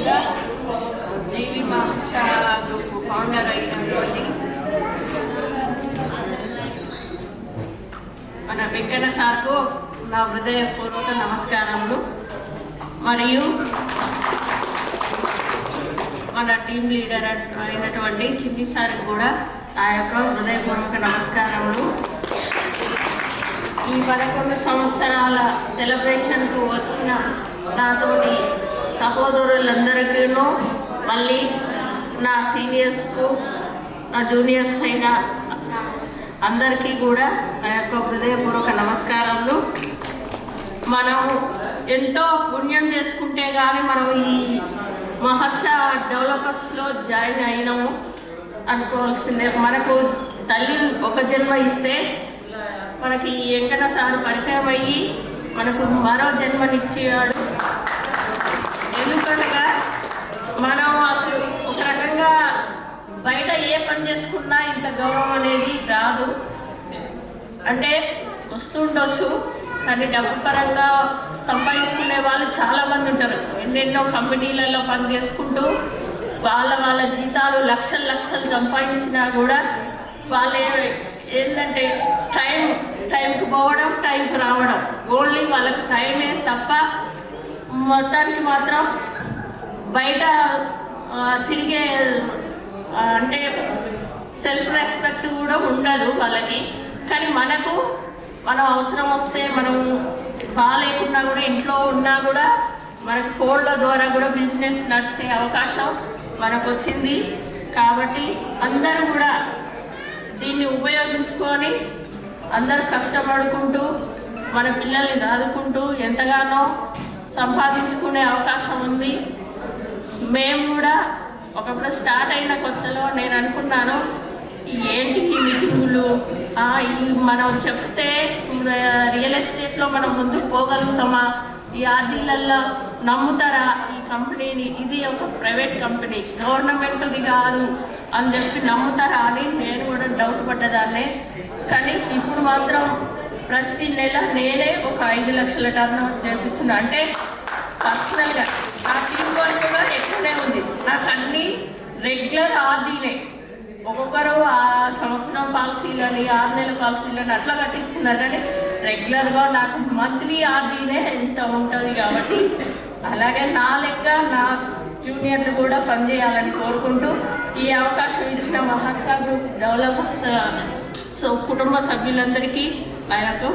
అదేవిధంగా జీవి Maharsha group founder అయినటువంటి మన వెంకట సార్కు నా హృదయపూర్వక నమస్కారములు. మరియు మన టీం లీడర్ అయినటువంటి చిన్ని సార్కి కూడా నా యొక్క హృదయపూర్వక నమస్కారములు. ఈ 11 సంవత్సరాల సెలబ్రేషన్కు వచ్చిన నాతోటి సహోదరులందరికీను, మళ్ళీ నా సీనియర్స్కు, నా జూనియర్స్ అయిన అందరికీ కూడా నా యొక్క హృదయపూర్వక నమస్కారాలు. మనం ఎంతో పుణ్యం చేసుకుంటే కానీ మనం ఈ మహర్ష డెవలపర్స్లో జాయిన్ అయినాము అనుకోవాల్సిందే. మనకు తల్లి ఒక జన్మ ఇస్తే మనకి వెంకట సార్ పరిచయం అయ్యి మనకు మరో జన్మనిచ్చేవాడు. ఎందుకనగా మనం అసలు ఒక రకంగా బయట ఏ పని చేసుకున్నా ఇంత గౌరవం అనేది రాదు. అంటే వస్తుండొచ్చు, కానీ డబ్బు పరంగా సంపాదించుకునే వాళ్ళు చాలామంది ఉంటారు. ఎన్నెన్నో కంపెనీలలో పని చేసుకుంటూ వాళ్ళ జీతాలు లక్షలు సంపాదించినా కూడా వాళ్ళు ఏంటంటే టైంకి పోవడం, టైంకి రావడం, ఓన్లీ వాళ్ళకి టైమే తప్ప మొత్తానికి మాత్రం బయట తిరిగే అంటే సెల్ఫ్ రెస్పెక్ట్ కూడా ఉండదు వాళ్ళకి. కానీ మనం అవసరం వస్తే మనం బాగాలేకున్నా కూడా ఇంట్లో ఉన్నా కూడా మనకు ఫోన్ల ద్వారా కూడా బిజినెస్ నడిచే అవకాశం మనకు వచ్చింది. కాబట్టి అందరూ కూడా దీన్ని ఉపయోగించుకొని అందరూ కష్టపడుకుంటూ మన పిల్లల్ని చదువుకుంటూ ఎంతగానో సంపాదించుకునే అవకాశం ఉంది. మేము కూడా ఒకప్పుడు స్టార్ట్ అయిన కొత్తలో నేను అనుకున్నాను, ఏంటి ఈ మీటింగులు, మనం చెప్తే రియల్ ఎస్టేట్లో మనం ముందుకు పోగలుగుతామా, ఈ ఆర్డీలల్లో నమ్ముతారా ఈ కంపెనీని, ఇది ఒక ప్రైవేట్ కంపెనీ, గవర్నమెంట్ది కాదు అని చెప్పి నమ్ముతారా అని నేను కూడా డౌట్ పడ్డదాన్నే. కానీ ఇప్పుడు మాత్రం ప్రతి నెల నేనే ఒక 5 లక్షల టర్న్ ఓవర్ చేపిస్తున్నా. అంటే పర్సనల్గా నా టీం వర్క్ కూడా ఎక్కువనే ఉంది. నాకు అన్నీ రెగ్యులర్ ఆర్డీలే. ఒక్కొక్కరు సంవత్సరం పాలసీలని 6 నెలల పాలసీలని అట్లా కట్టిస్తున్నారు. కానీ రెగ్యులర్గా నాకు మంత్లీ ఆర్డీనే ఎంత ఉంటుంది. కాబట్టి అలాగే నా లెక్క నా జూనియర్లు కూడా పనిచేయాలని కోరుకుంటూ ఈ అవకాశం ఇచ్చిన మహర్ష గ్రూప్ డెవలపర్స్ కుటుంబ సభ్యులందరికీ నా యొక్క